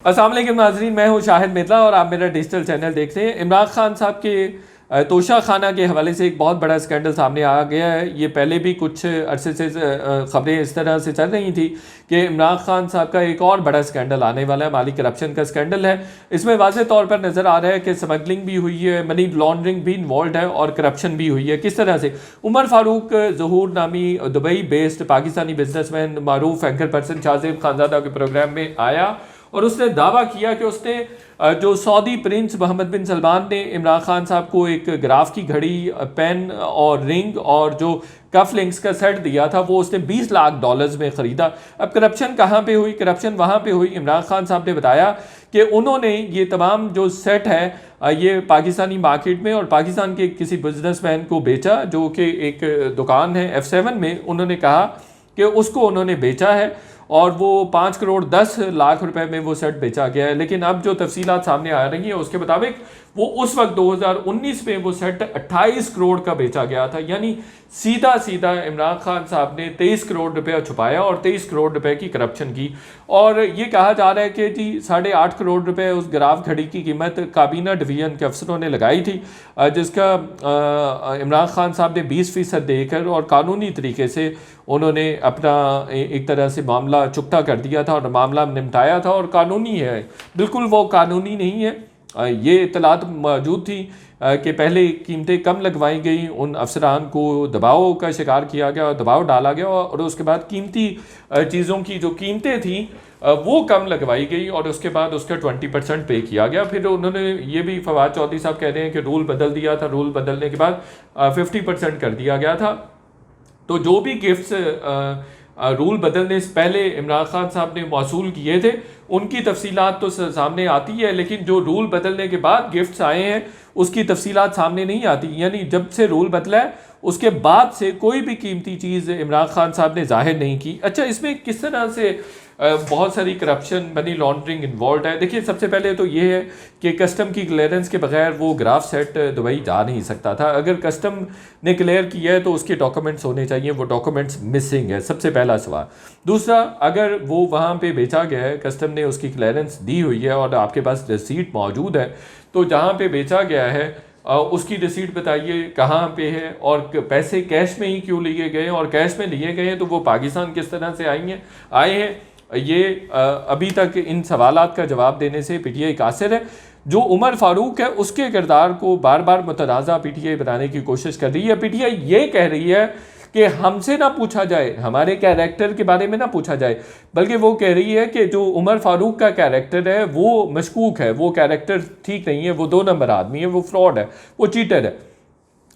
अस्सलाम वालेकुम नाज़रीन, मैं हूं शाहिद मिर्ज़ा और आप मेरा डिजिटल चैनल देख रहे हैं। इमरान खान साहब के तोशा खाना के हवाले से एक बहुत बड़ा स्कैंडल सामने आ गया है। ये पहले भी कुछ अरसे से ख़बरें इस तरह से चल रही थी कि इमरान खान साहब का एक और बड़ा स्कैंडल आने वाला है, माली करप्शन का स्कैंडल है। इसमें वाज़ेह तौर पर नज़र आ रहा है कि स्मगलिंग भी हुई है, मनी लॉन्ड्रिंग भी इन्वॉल्व है और करप्शन भी हुई है। किस तरह से उमर फारूक ज़हूर नामी दुबई बेस्ड पाकिस्तानी बिजनेसमैन मारूफ एंकर पर्सन शाहजेब खानजादा के प्रोग्राम में आया और उसने दावा किया कि उसने जो सऊदी प्रिंस मोहम्मद बिन सलमान ने इमरान खान साहब को एक ग्राफ की घड़ी, पेन और रिंग और जो कफ लिंक्स का सेट दिया था वो उसने 20 लाख डॉलर्स में ख़रीदा। अब करप्शन कहाँ पे हुई? करप्शन वहाँ पे हुई, इमरान खान साहब ने बताया कि उन्होंने ये तमाम जो सेट है ये पाकिस्तानी मार्केट में और पाकिस्तान के किसी बिजनेसमैन को बेचा, जो कि एक दुकान है F7 में। उन्होंने कहा कि उसको उन्होंने बेचा है और वो 5 करोड़ 10 लाख रुपए में वो सेट बेचा गया है। लेकिन अब जो तफसीलात सामने आ रही हैं उसके मुताबिक वो उस वक्त 2019 में वो सेट 28 करोड़ का बेचा गया था। यानी सीधा सीधा इमरान खान साहब ने 23 करोड़ रुपया छुपाया और 23 करोड़ रुपए की करप्शन की। और ये कहा जा रहा है कि जी 8.5 करोड़ रुपए उस ग्राफ घड़ी की कीमत काबीना डिवीजन के अफसरों ने लगाई थी, जिसका इमरान खान साहब ने 20% देकर और कानूनी तरीके से उन्होंने अपना एक तरह से मामला चुकता कर दिया था और मामला निपटाया था और कानूनी है। बिल्कुल वो कानूनी नहीं है। ये इतलात मौजूद थी कि पहले कीमतें कम लगवाई गई, उन अफसरान को दबाव का शिकार किया गया और दबाव डाला गया और उसके बाद कीमती चीज़ों की जो कीमतें थी वो कम लगवाई गई और उसके बाद उसका 20% पे किया गया। फिर उन्होंने ये भी, फवाद चौधरी साहब कह रहे हैं कि रूल बदल दिया था, रूल बदलने के बाद 50% कर दिया गया था। तो जो भी गिफ्ट्स रूल बदलने से पहले इमरान खान साहब ने मौसूल किए थे उनकी तफसीलात तो सामने आती है, लेकिन जो रूल बदलने के बाद गिफ्ट्स आए हैं उसकी तफसीलात सामने नहीं आती। यानी जब से रूल बदला है उसके बाद से कोई भी कीमती चीज़ इमरान खान साहब ने जाहिर नहीं की। अच्छा, इसमें किस तरह से बहुत सारी करप्शन, मनी लॉन्ड्रिंग इन्वॉल्व है। देखिए, सबसे पहले तो ये है कि कस्टम की क्लियरेंस के बगैर वो ग्राफ सेट दुबई जा नहीं सकता था। अगर कस्टम ने क्लियर किया है तो उसके डॉक्यूमेंट्स होने चाहिए, वो डॉक्यूमेंट्स मिसिंग है, सबसे पहला सवाल। दूसरा, अगर वो वहाँ पे बेचा गया है, कस्टम ने उसकी क्लियरेंस दी हुई है और आपके पास रसीद मौजूद है, तो जहाँ पे बेचा गया है उसकी रिसीट बताइए कहाँ पे है और पैसे कैश में ही क्यों लिए गए, और कैश में लिए गए हैं तो वो पाकिस्तान किस तरह से आए हैं। ये अभी तक इन सवालात का जवाब देने से पीटीआई कासिर है। जो उमर फारूक है उसके किरदार को बार बार मुतनाज़ा पीटीआई बनाने की कोशिश कर रही है। पीटीआई ये कह रही है कि हमसे ना पूछा जाए, हमारे कैरेक्टर के बारे में ना पूछा जाए, बल्कि वो कह रही है कि जो उमर फारूक का कैरेक्टर है वो मशकूक है, वो कैरेक्टर ठीक नहीं है, वो 2 नंबर आदमी है, वो फ्रॉड है, वो चीटर है।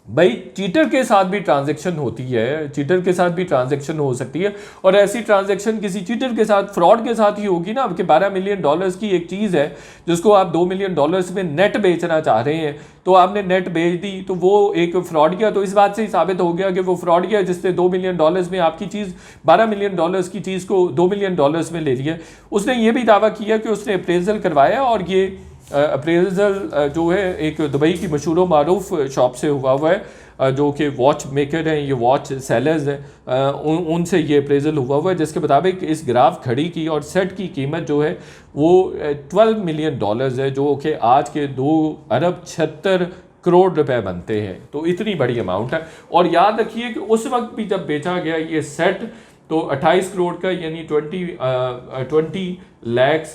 भाई, चीटर के साथ भी ट्रांजैक्शन होती है, चीटर के साथ भी ट्रांजैक्शन हो सकती है और ऐसी ट्रांजैक्शन किसी चीटर के साथ, फ्रॉड के साथ ही होगी ना। आपके 12 मिलियन डॉलर्स की एक चीज़ है जिसको आप 2 मिलियन डॉलर्स में नेट बेचना चाह रहे हैं, तो आपने नेट बेच दी तो वो एक फ्रॉड किया। तो इस बात से ही साबित हो गया कि वो फ्रॉड किया, जिससे 2 मिलियन डॉलर्स में आपकी चीज़, 12 मिलियन डॉलर्स की चीज़ को 2 मिलियन डॉलर्स में ले लिया। उसने ये भी दावा किया कि उसने अप्रेजल करवाया और ये अप्रेजल जो है एक दुबई की मशहूर मारूफ शॉप से हुआ है, जो कि वॉच मेकर हैं, ये वॉच सेलर्स हैं, उनसे ये अप्रेजल हुआ है, जिसके मुताबिक इस ग्राफ घड़ी की और सेट की कीमत जो है वो 12 मिलियन डॉलर्स है, जो कि आज के 2 अरब 76 करोड़ रुपए बनते हैं। तो इतनी बड़ी अमाउंट है। और याद रखिए कि उस वक्त भी जब बेचा गया ये सेट तो 28 करोड़ का, यानी 20 लाख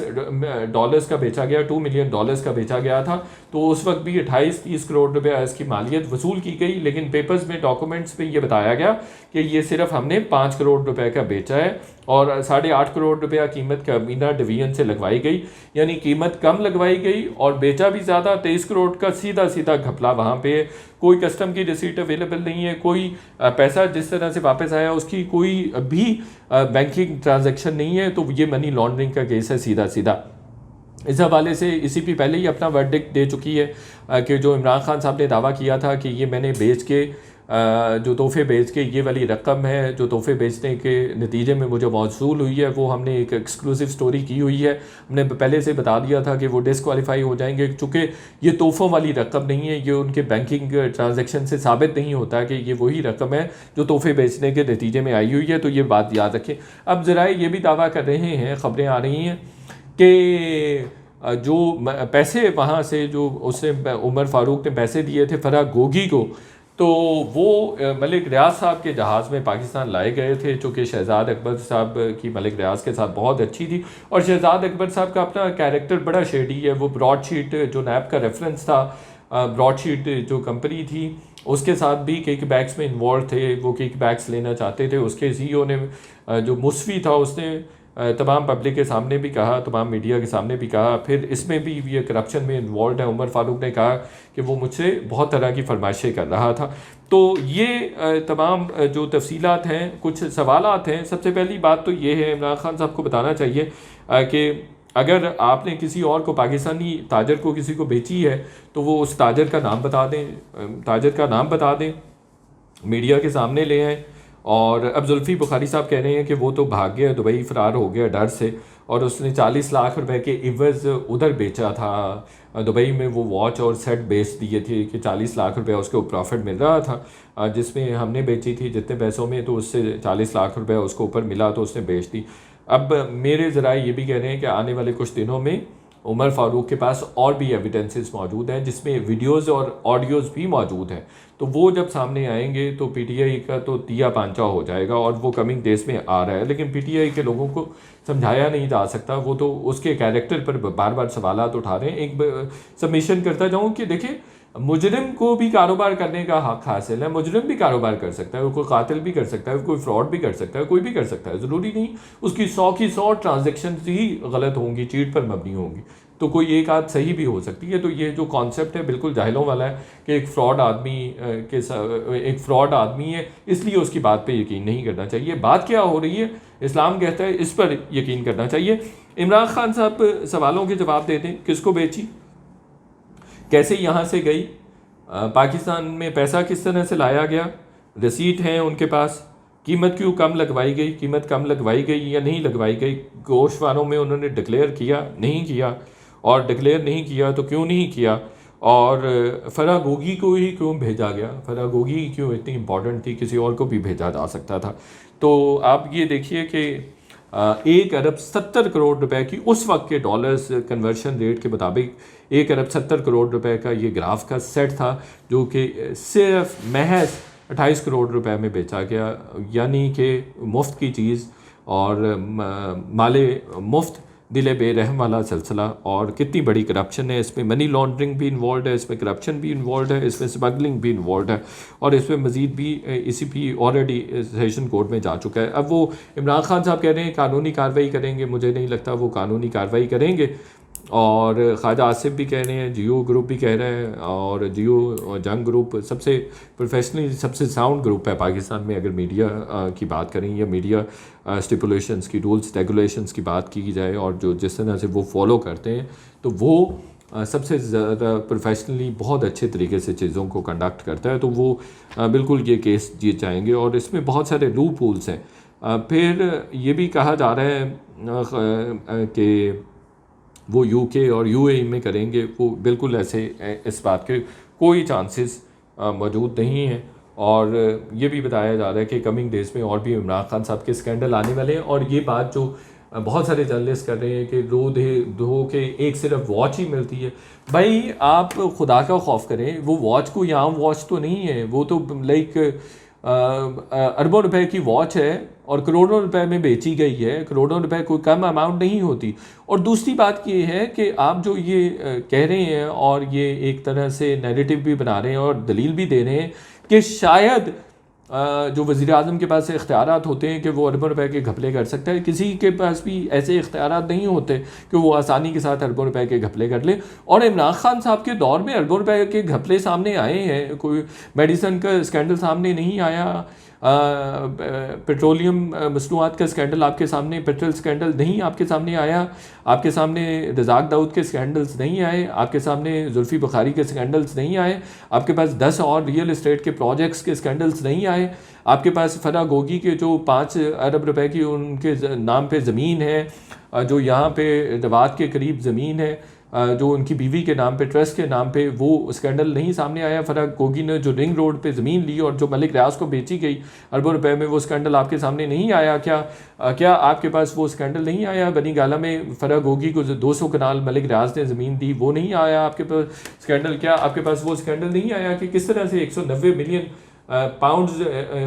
डॉलर्स का बेचा गया, 2 मिलियन डॉलर्स का बेचा गया था। तो उस वक्त भी 28-30 करोड़ रुपए इसकी मालियत वसूल की गई, लेकिन पेपर्स में, डॉक्यूमेंट्स में ये बताया गया कि ये सिर्फ हमने 5 करोड़ रुपए का बेचा है और 8.5 करोड़ रुपया कीमत काबीना डिवीजन से लगवाई गई। यानी कीमत कम लगवाई गई और बेचा भी ज़्यादा। 23 करोड़ का सीधा सीधा घपला वहाँ पे है। कोई कस्टम की रिसीट अवेलेबल नहीं है, कोई पैसा जिस तरह से वापस आया उसकी कोई भी बैंकिंग ट्रांजैक्शन नहीं है। तो ये मनी लॉन्ड्रिंग का केस है सीधा सीधा। इस हवाले से ईसीपी पहले ही अपना वर्डिक्ट दे चुकी है कि जो इमरान खान साहब ने दावा किया था कि ये मैंने बेच के जो तोहफे बेच के, ये वाली रकम है जो तोहफे बेचने के नतीजे में मुझे मौसूल हुई है, वो हमने एक एक्सक्लूसिव स्टोरी की हुई है। हमने पहले से बता दिया था कि वो डिसक्वालीफाई हो जाएंगे, चूँकि ये तोहफ़ों वाली रकम नहीं है, ये उनके बैंकिंग ट्रांजैक्शन से साबित नहीं होता कि ये वही रकम है जो तोहफे बेचने के नतीजे में आई हुई है। तो ये बात याद रखें। अब ज़रा ये भी दावा कर रहे हैं, ख़बरें आ रही हैं कि जो पैसे वहाँ से जो उसने उमर फ़ारूक ने पैसे दिए थे फराह गोगी को, तो वो मलिक रियाज साहब के जहाज़ में पाकिस्तान लाए गए थे, चूँकि शहज़ाद अकबर साहब की मलिक रियाज के साथ बहुत अच्छी थी। और शहज़ाद अकबर साहब का अपना कैरेक्टर बड़ा शेडी है। वो ब्रॉडशीट जो नैब का रेफरेंस था, ब्रॉडशीट जो कंपनी थी उसके साथ भी किक बैक्स में इन्वॉल्व थे। वो किक बैक्स लेना चाहते थे। उसके CEO ने जो मुस्वी था उसने तमाम पब्लिक के सामने भी कहा, तमाम मीडिया के सामने भी कहा। फिर इसमें भी ये करप्शन में इन्वॉल्व है। उमर फ़ारूक ने कहा कि वो मुझसे बहुत तरह की फरमाइशें कर रहा था। तो ये तमाम जो तफसीलात हैं, कुछ सवालात हैं। सबसे पहली बात तो ये है, इमरान खान साहब को बताना चाहिए कि अगर आपने किसी और को, पाकिस्तानी ताजर को किसी को बेची है, तो वो उस ताजर का नाम बता दें, ताजर का नाम बता दें, मीडिया के सामने ले आएँ। और अब जुल्फ़ी बुखारी साहब कह रहे हैं कि वो तो भाग गया, दुबई फ़रार हो गया डर से, और उसने 40 लाख रुपए के इवज़ उधर बेचा था। दुबई में वो वॉच और सेट बेच दिए थे कि 40 लाख रुपए उसको प्रॉफिट मिल रहा था, जिसमें हमने बेची थी जितने पैसों में, तो उससे 40 लाख रुपए उसको ऊपर मिला तो उसने बेच दी। अब मेरे ज़राए ये भी कह रहे हैं कि आने वाले कुछ दिनों में उमर फ़ारूक के पास और भी एविडेंसेस मौजूद हैं, जिसमें वीडियोज़ और ऑडियोज़ भी मौजूद हैं। तो वो जब सामने आएंगे तो PTI का तो दिया पांचा हो जाएगा, और वो कमिंग डेज में आ रहा है। लेकिन PTI के लोगों को समझाया नहीं जा सकता, वो तो उसके कैरेक्टर पर बार बार सवालात उठा रहे हैं। एक सबमिशन करता जाऊँ कि देखिए, मुजरिम को भी कारोबार करने का हक हासिल है। मुजरिम भी कारोबार कर सकता है, वो कोई कातिल भी कर सकता है, कोई फ्रॉड भी कर सकता है, कोई भी कर सकता है। ज़रूरी नहीं उसकी 100 की 100 ट्रांजेक्शन ही गलत होंगी, चीट पर मबनी होंगी, तो कोई एक आध सही भी हो सकती है। तो ये जो कॉन्सेप्ट है बिल्कुल जाहिलों वाला है कि एक फ़्रॉड आदमी है, इसलिए उसकी बात पे यकीन नहीं करना चाहिए। बात क्या हो रही है, इस्लाम कहता है इस पर यकीन करना चाहिए। इमरान खान साहब सवालों के जवाब देते हैं, किसको बेची, कैसे यहाँ से गई, पाकिस्तान में पैसा किस तरह से लाया गया, रसीट हैं उनके पास, कीमत क्यों कम लगवाई गई, कीमत कम लगवाई गई या नहीं लगवाई गई, गोशवारों में उन्होंने डिक्लेयर किया नहीं किया, और डिक्लेयर नहीं किया तो क्यों नहीं किया, और फराह गोगी को ही क्यों भेजा गया, फराह गोगी क्यों इतनी इम्पॉर्टेंट थी, किसी और को भी भेजा जा सकता था। तो आप ये देखिए कि 1 अरब 70 करोड़ रुपए की उस वक्त के डॉलर्स कन्वर्शन रेट के मुताबिक 1 अरब 70 करोड़ रुपए का ये ग्राफ का सेट था, जो कि सिर्फ महज 28 करोड़ रुपए में बेचा गया। यानी कि मुफ्त की चीज़ और माले मुफ्त दिले बेरहम वाला सिलसिला। और कितनी बड़ी करप्शन है इसमें, मनी लॉन्ड्रिंग भी इन्वॉल्व है इसमें, करप्शन भी इन्वॉल्व है इसमें, स्मगलिंग भी इन्वॉल्व है, और इसमें मज़ीद भी ECP ऑलरेडी सेशन कोर्ट में जा चुका है। अब वो इमरान खान साहब कह रहे हैं कानूनी कार्रवाई करेंगे, मुझे नहीं लगता वो कानूनी कार्रवाई करेंगे। और ख्वाजा आसिफ भी कह रहे हैं, जियो ग्रुप भी कह रहे हैं, और जियो और जंग ग्रुप सबसे प्रोफेशनली सबसे साउंड ग्रुप है पाकिस्तान में, अगर मीडिया की बात करें या मीडिया स्टिपुलेशंस की, रूल्स रेगुलेशंस की बात की जाए, और जो जिस तरह से वो फॉलो करते हैं, तो वो सबसे ज़्यादा प्रोफेशनली बहुत अच्छे तरीके से चीज़ों को कंडक्ट करता है। तो वो बिल्कुल ये केस जीत जाएंगे, और इसमें बहुत सारे लूप होल्स हैं। फिर ये भी कहा जा रहा है कि वो UK और UAE में करेंगे, वो बिल्कुल ऐसे इस बात के कोई चांसेस मौजूद नहीं हैं। और ये भी बताया जा रहा है कि कमिंग डेज़ में और भी इमरान खान साहब के स्कैंडल आने वाले हैं। और ये बात जो बहुत सारे जर्नलिस्ट कर रहे हैं कि दो के एक सिर्फ वॉच ही मिलती है, भाई आप खुदा का खौफ करें, वो वॉच कोई आम वॉच तो नहीं है, वो तो लाइक अरबों रुपए की वॉच है और करोड़ों रुपए में बेची गई है। करोड़ों रुपए कोई कम अमाउंट नहीं होती। और दूसरी बात ये है कि आप जो ये कह रहे हैं, और ये एक तरह से नैरेटिव भी बना रहे हैं और दलील भी दे रहे हैं कि शायद जो वज़ीर आज़म के पास इख्तियारात होते हैं कि वो अरबों रुपए के घपले कर सकता है, किसी के पास भी ऐसे इख्तियारात नहीं होते कि वो आसानी के साथ अरबों रुपए के घपले कर ले। और इमरान खान साहब के दौर में अरबों रुपए के घपले सामने आए हैं, कोई मेडिसन का स्कैंडल सामने नहीं आया, पेट्रोलियम मसनूआत का स्कैंडल आपके सामने, पेट्रोल स्कैंडल नहीं आपके सामने आया, आपके सामने रज़ाक दाऊद के स्कैंडल्स नहीं आए, आपके सामने जुल्फ़ी बुखारी के स्कैंडल्स नहीं आए, आपके पास 10 और रियल एस्टेट के प्रोजेक्ट्स के स्कैंडल्स नहीं आए, आपके पास फराह गोगी के जो 5 अरब रुपए की उनके नाम पे ज़मीन है, जो यहाँ पे रवात के करीब ज़मीन है, जो उनकी बीवी के नाम पे, ट्रस्ट के नाम पे, वो स्कैंडल नहीं सामने आया। फराह गोगी ने जो रिंग रोड पे ज़मीन ली और जो मलिक रियाज को बेची गई अरबों रुपए में, वो स्कैंडल आपके सामने नहीं आया क्या? क्या आपके पास वो स्कैंडल नहीं आया? बनी गाला में फराह गोगी को जो 200 कनाल मलिक रियाज ने ज़मीन दी, वो नहीं आया आपके पास स्कैंडल? क्या आपके पास वो स्कैंडल नहीं आया कि किस तरह से 190 मिलियन पाउंड्स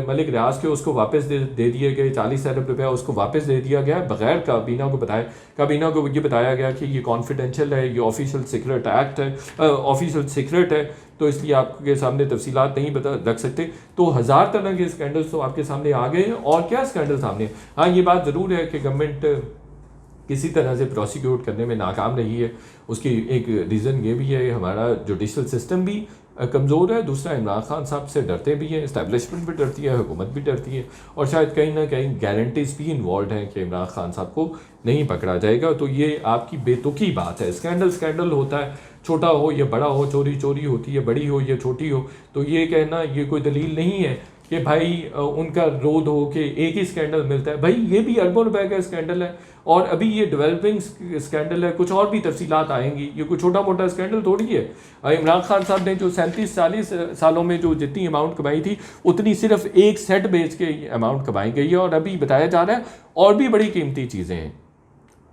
मलिक रियाज के उसको वापस दे दिए गए, 40 अरब रुपया उसको वापस दे दिया गया बगैर काबीना को बताए। काबीना को ये बताया गया कि ये कॉन्फिडेंशियल है, ये ऑफिशियल सीक्रेट एक्ट है, ऑफिशियल सीक्रेट है, तो इसलिए आपके सामने तफसीलात नहीं बता रख सकते। तो 1000 तरह के स्कैंडल्स तो आपके सामने आ गए हैं। और क्या स्कैंडल सामने? हाँ, ये बात ज़रूर है कि गवर्नमेंट किसी तरह से प्रोसिक्यूट करने में नाकाम रही है। उसकी एक रीज़न ये भी है, हमारा जुडिशल सिस्टम भी कमज़ोर है। दूसरा, इमरान खान साहब से डरते भी हैं, इस्टेब्लिशमेंट भी डरती है, हुकूमत भी डरती है, और शायद कहीं ना कहीं गारंटीज भी इन्वॉल्व हैं कि इमरान खान साहब को नहीं पकड़ा जाएगा। तो ये आपकी बेतुकी बात है। स्कैंडल होता है, छोटा हो या बड़ा हो, चोरी होती है, बड़ी हो या छोटी हो, तो ये कहना ये कोई दलील नहीं है कि भाई उनका रोध हो कि एक ही स्कैंडल मिलता है। भाई ये भी अरबों रुपए का स्कैंडल है, और अभी ये डेवलपिंग स्कैंडल है, कुछ और भी तफसीलात आएंगी। ये कोई छोटा मोटा स्कैंडल थोड़ी है। इमरान खान साहब ने जो 37-40 सालों में जो जितनी अमाउंट कमाई थी, उतनी सिर्फ एक सेट बेच के अमाउंट कमाई गई है, और अभी बताया जा रहा है और भी बड़ी कीमती चीज़ें हैं।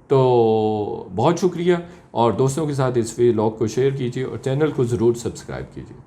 तो बहुत शुक्रिया, और दोस्तों के साथ इस व्लॉग को शेयर कीजिए और चैनल को ज़रूर सब्सक्राइब कीजिए।